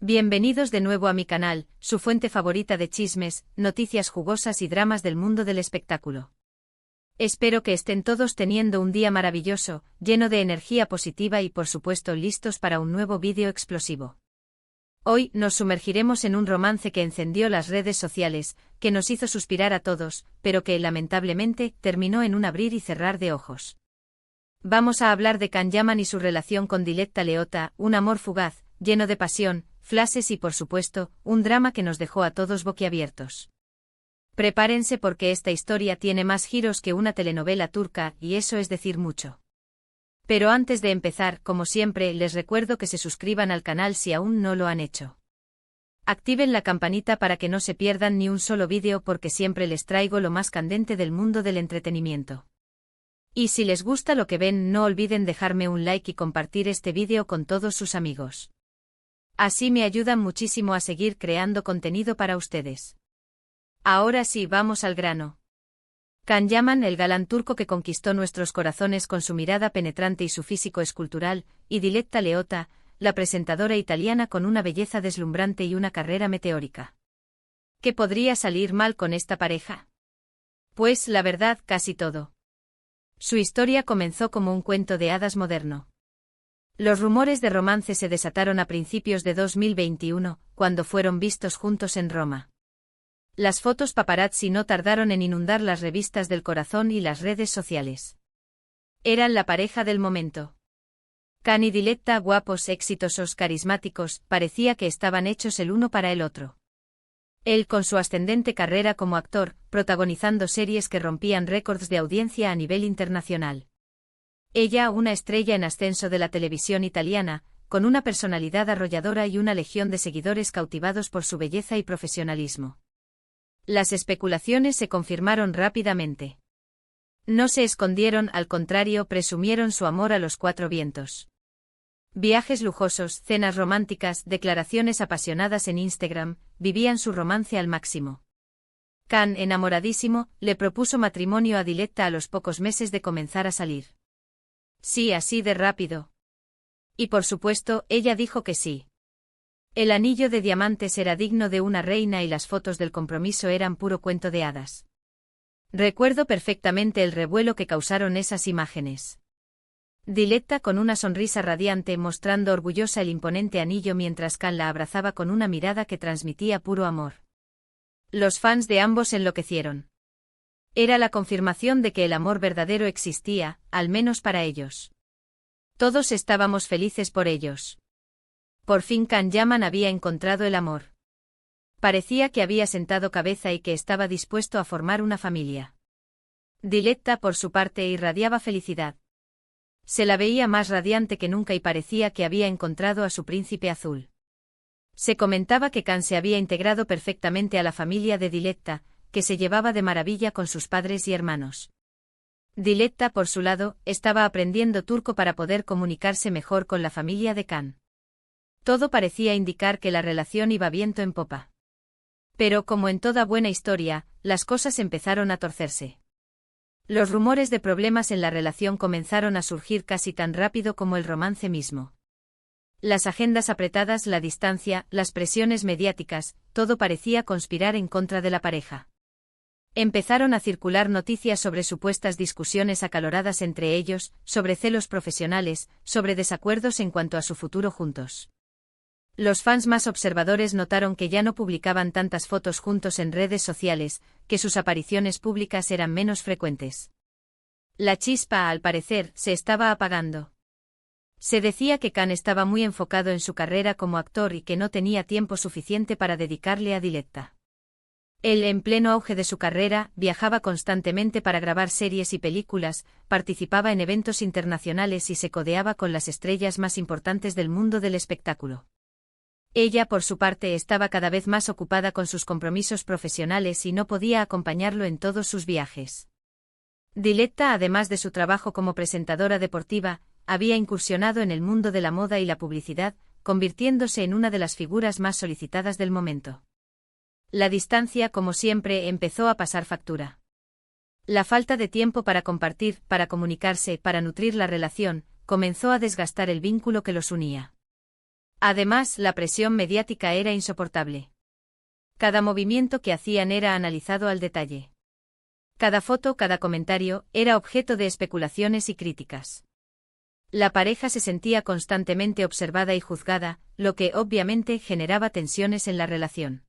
Bienvenidos de nuevo a mi canal, su fuente favorita de chismes, noticias jugosas y dramas del mundo del espectáculo. Espero que estén todos teniendo un día maravilloso, lleno de energía positiva y por supuesto listos para un nuevo vídeo explosivo. Hoy nos sumergiremos en un romance que encendió las redes sociales, que nos hizo suspirar a todos, pero que lamentablemente terminó en un abrir y cerrar de ojos. Vamos a hablar de Can Yaman y su relación con Diletta Leotta, un amor fugaz, lleno de pasión, flashes y por supuesto, un drama que nos dejó a todos boquiabiertos. Prepárense porque esta historia tiene más giros que una telenovela turca y eso es decir mucho. Pero antes de empezar, como siempre, les recuerdo que se suscriban al canal si aún no lo han hecho. Activen la campanita para que no se pierdan ni un solo vídeo porque siempre les traigo lo más candente del mundo del entretenimiento. Y si les gusta lo que ven, no olviden dejarme un like y compartir este vídeo con todos sus amigos. Así me ayudan muchísimo a seguir creando contenido para ustedes. Ahora sí, vamos al grano. Can Yaman, el galán turco que conquistó nuestros corazones con su mirada penetrante y su físico escultural, y Diletta Leotta, la presentadora italiana con una belleza deslumbrante y una carrera meteórica. ¿Qué podría salir mal con esta pareja? Pues, la verdad, casi todo. Su historia comenzó como un cuento de hadas moderno. Los rumores de romance se desataron a principios de 2021, cuando fueron vistos juntos en Roma. Las fotos paparazzi no tardaron en inundar las revistas del corazón y las redes sociales. Eran la pareja del momento. Can y Diletta, guapos, exitosos, carismáticos, parecía que estaban hechos el uno para el otro. Él con su ascendente carrera como actor, protagonizando series que rompían récords de audiencia a nivel internacional. Ella, una estrella en ascenso de la televisión italiana, con una personalidad arrolladora y una legión de seguidores cautivados por su belleza y profesionalismo. Las especulaciones se confirmaron rápidamente. No se escondieron, al contrario, presumieron su amor a los cuatro vientos. Viajes lujosos, cenas románticas, declaraciones apasionadas en Instagram, vivían su romance al máximo. Can, enamoradísimo, le propuso matrimonio a Diletta a los pocos meses de comenzar a salir. Sí, así de rápido. Y por supuesto, ella dijo que sí. El anillo de diamantes era digno de una reina y las fotos del compromiso eran puro cuento de hadas. Recuerdo perfectamente el revuelo que causaron esas imágenes. Diletta con una sonrisa radiante mostrando orgullosa el imponente anillo mientras Can la abrazaba con una mirada que transmitía puro amor. Los fans de ambos enloquecieron. Era la confirmación de que el amor verdadero existía, al menos para ellos. Todos estábamos felices por ellos. Por fin Can Yaman había encontrado el amor. Parecía que había sentado cabeza y que estaba dispuesto a formar una familia. Diletta, por su parte, irradiaba felicidad. Se la veía más radiante que nunca y parecía que había encontrado a su príncipe azul. Se comentaba que Can se había integrado perfectamente a la familia de Diletta, que se llevaba de maravilla con sus padres y hermanos. Diletta, por su lado, estaba aprendiendo turco para poder comunicarse mejor con la familia de Can. Todo parecía indicar que la relación iba viento en popa. Pero como en toda buena historia, las cosas empezaron a torcerse. Los rumores de problemas en la relación comenzaron a surgir casi tan rápido como el romance mismo. Las agendas apretadas, la distancia, las presiones mediáticas, todo parecía conspirar en contra de la pareja. Empezaron a circular noticias sobre supuestas discusiones acaloradas entre ellos, sobre celos profesionales, sobre desacuerdos en cuanto a su futuro juntos. Los fans más observadores notaron que ya no publicaban tantas fotos juntos en redes sociales, que sus apariciones públicas eran menos frecuentes. La chispa, al parecer, se estaba apagando. Se decía que Can estaba muy enfocado en su carrera como actor y que no tenía tiempo suficiente para dedicarle a Diletta. Él, en pleno auge de su carrera, viajaba constantemente para grabar series y películas, participaba en eventos internacionales y se codeaba con las estrellas más importantes del mundo del espectáculo. Ella, por su parte, estaba cada vez más ocupada con sus compromisos profesionales y no podía acompañarlo en todos sus viajes. Diletta, además de su trabajo como presentadora deportiva, había incursionado en el mundo de la moda y la publicidad, convirtiéndose en una de las figuras más solicitadas del momento. La distancia, como siempre, empezó a pasar factura. La falta de tiempo para compartir, para comunicarse, para nutrir la relación, comenzó a desgastar el vínculo que los unía. Además, la presión mediática era insoportable. Cada movimiento que hacían era analizado al detalle. Cada foto, cada comentario, era objeto de especulaciones y críticas. La pareja se sentía constantemente observada y juzgada, lo que obviamente generaba tensiones en la relación.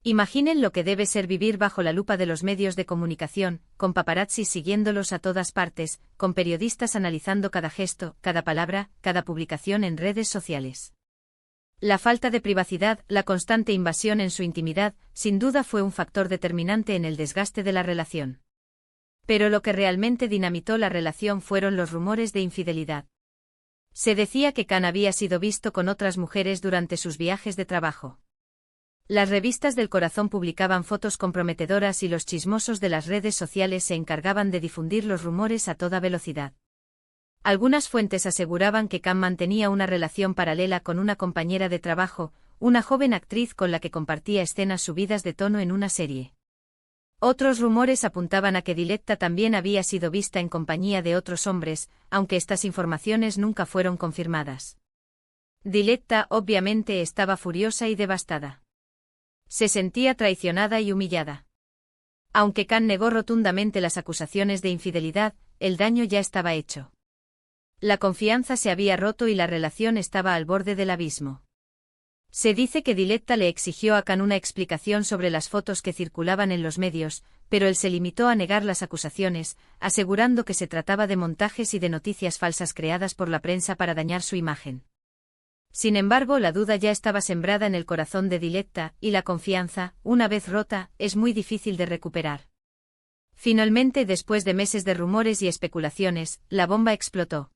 Imaginen lo que debe ser vivir bajo la lupa de los medios de comunicación, con paparazzis siguiéndolos a todas partes, con periodistas analizando cada gesto, cada palabra, cada publicación en redes sociales. La falta de privacidad, la constante invasión en su intimidad, sin duda fue un factor determinante en el desgaste de la relación. Pero lo que realmente dinamitó la relación fueron los rumores de infidelidad. Se decía que Khan había sido visto con otras mujeres durante sus viajes de trabajo. Las revistas del corazón publicaban fotos comprometedoras y los chismosos de las redes sociales se encargaban de difundir los rumores a toda velocidad. Algunas fuentes aseguraban que Khan mantenía una relación paralela con una compañera de trabajo, una joven actriz con la que compartía escenas subidas de tono en una serie. Otros rumores apuntaban a que Diletta también había sido vista en compañía de otros hombres, aunque estas informaciones nunca fueron confirmadas. Diletta obviamente estaba furiosa y devastada. Se sentía traicionada y humillada. Aunque Khan negó rotundamente las acusaciones de infidelidad, el daño ya estaba hecho. La confianza se había roto y la relación estaba al borde del abismo. Se dice que Diletta le exigió a Khan una explicación sobre las fotos que circulaban en los medios, pero él se limitó a negar las acusaciones, asegurando que se trataba de montajes y de noticias falsas creadas por la prensa para dañar su imagen. Sin embargo, la duda ya estaba sembrada en el corazón de Diletta, y la confianza, una vez rota, es muy difícil de recuperar. Finalmente, después de meses de rumores y especulaciones, la bomba explotó.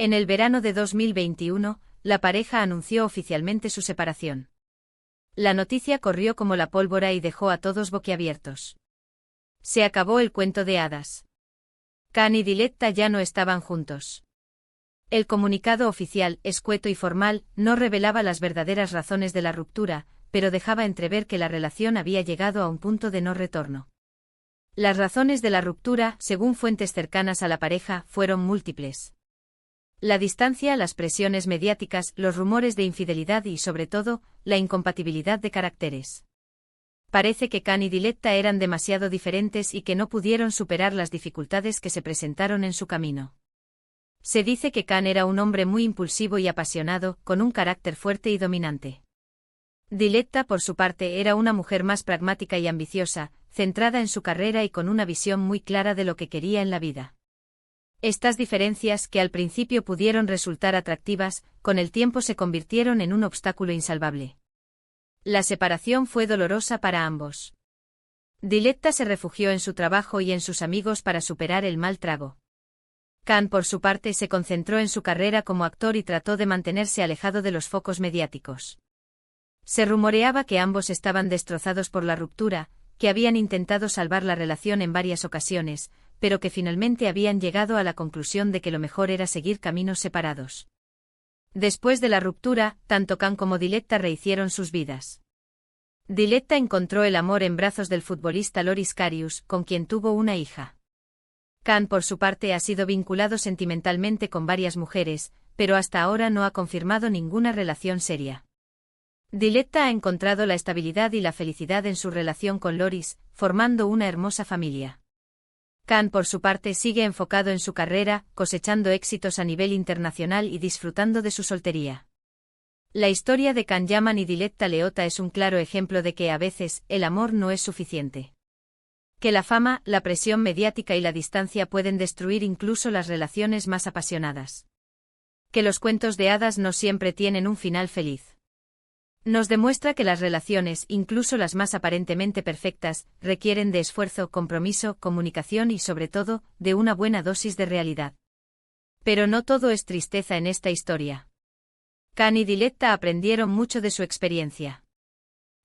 En el verano de 2021, la pareja anunció oficialmente su separación. La noticia corrió como la pólvora y dejó a todos boquiabiertos. Se acabó el cuento de hadas. Khan y Diletta ya no estaban juntos. El comunicado oficial, escueto y formal, no revelaba las verdaderas razones de la ruptura, pero dejaba entrever que la relación había llegado a un punto de no retorno. Las razones de la ruptura, según fuentes cercanas a la pareja, fueron múltiples. La distancia, las presiones mediáticas, los rumores de infidelidad y, sobre todo, la incompatibilidad de caracteres. Parece que Khan y Diletta eran demasiado diferentes y que no pudieron superar las dificultades que se presentaron en su camino. Se dice que Khan era un hombre muy impulsivo y apasionado, con un carácter fuerte y dominante. Diletta, por su parte, era una mujer más pragmática y ambiciosa, centrada en su carrera y con una visión muy clara de lo que quería en la vida. Estas diferencias, que al principio pudieron resultar atractivas, con el tiempo se convirtieron en un obstáculo insalvable. La separación fue dolorosa para ambos. Diletta se refugió en su trabajo y en sus amigos para superar el mal trago. Khan, por su parte, se concentró en su carrera como actor y trató de mantenerse alejado de los focos mediáticos. Se rumoreaba que ambos estaban destrozados por la ruptura, que habían intentado salvar la relación en varias ocasiones, pero que finalmente habían llegado a la conclusión de que lo mejor era seguir caminos separados. Después de la ruptura, tanto Khan como Diletta rehicieron sus vidas. Diletta encontró el amor en brazos del futbolista Loris Karius, con quien tuvo una hija. Khan, por su parte, ha sido vinculado sentimentalmente con varias mujeres, pero hasta ahora no ha confirmado ninguna relación seria. Diletta ha encontrado la estabilidad y la felicidad en su relación con Loris, formando una hermosa familia. Khan, por su parte, sigue enfocado en su carrera, cosechando éxitos a nivel internacional y disfrutando de su soltería. La historia de Khan Yaman y Diletta Leotta es un claro ejemplo de que a veces el amor no es suficiente. Que la fama, la presión mediática y la distancia pueden destruir incluso las relaciones más apasionadas. Que los cuentos de hadas no siempre tienen un final feliz. Nos demuestra que las relaciones, incluso las más aparentemente perfectas, requieren de esfuerzo, compromiso, comunicación y, sobre todo, de una buena dosis de realidad. Pero no todo es tristeza en esta historia. Khan y Diletta aprendieron mucho de su experiencia.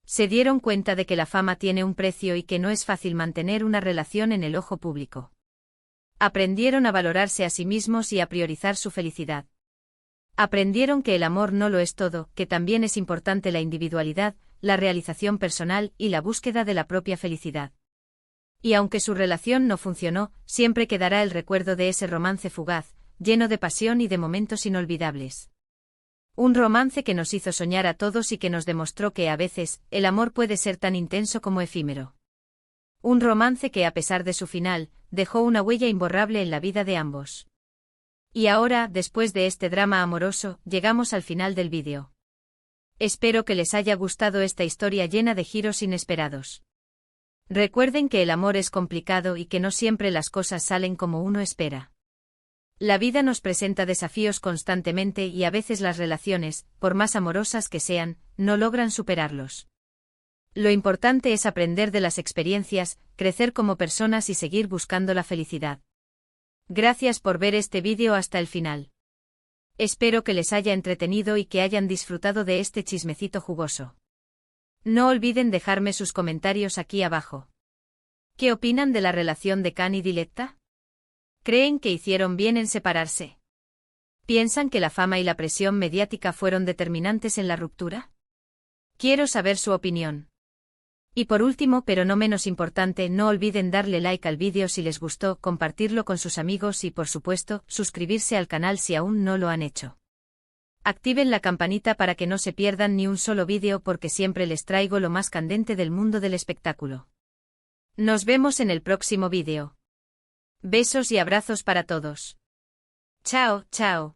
Se dieron cuenta de que la fama tiene un precio y que no es fácil mantener una relación en el ojo público. Aprendieron a valorarse a sí mismos y a priorizar su felicidad. Aprendieron que el amor no lo es todo, que también es importante la individualidad, la realización personal y la búsqueda de la propia felicidad. Y aunque su relación no funcionó, siempre quedará el recuerdo de ese romance fugaz, lleno de pasión y de momentos inolvidables. Un romance que nos hizo soñar a todos y que nos demostró que a veces, el amor puede ser tan intenso como efímero. Un romance que a pesar de su final, dejó una huella imborrable en la vida de ambos. Y ahora, después de este drama amoroso, llegamos al final del vídeo. Espero que les haya gustado esta historia llena de giros inesperados. Recuerden que el amor es complicado y que no siempre las cosas salen como uno espera. La vida nos presenta desafíos constantemente y a veces las relaciones, por más amorosas que sean, no logran superarlos. Lo importante es aprender de las experiencias, crecer como personas y seguir buscando la felicidad. Gracias por ver este vídeo hasta el final. Espero que les haya entretenido y que hayan disfrutado de este chismecito jugoso. No olviden dejarme sus comentarios aquí abajo. ¿Qué opinan de la relación de Can y Diletta? ¿Creen que hicieron bien en separarse? ¿Piensan que la fama y la presión mediática fueron determinantes en la ruptura? Quiero saber su opinión. Y por último, pero no menos importante, no olviden darle like al vídeo si les gustó, compartirlo con sus amigos y, por supuesto, suscribirse al canal si aún no lo han hecho. Activen la campanita para que no se pierdan ni un solo vídeo porque siempre les traigo lo más candente del mundo del espectáculo. Nos vemos en el próximo vídeo. Besos y abrazos para todos. Chao, chao.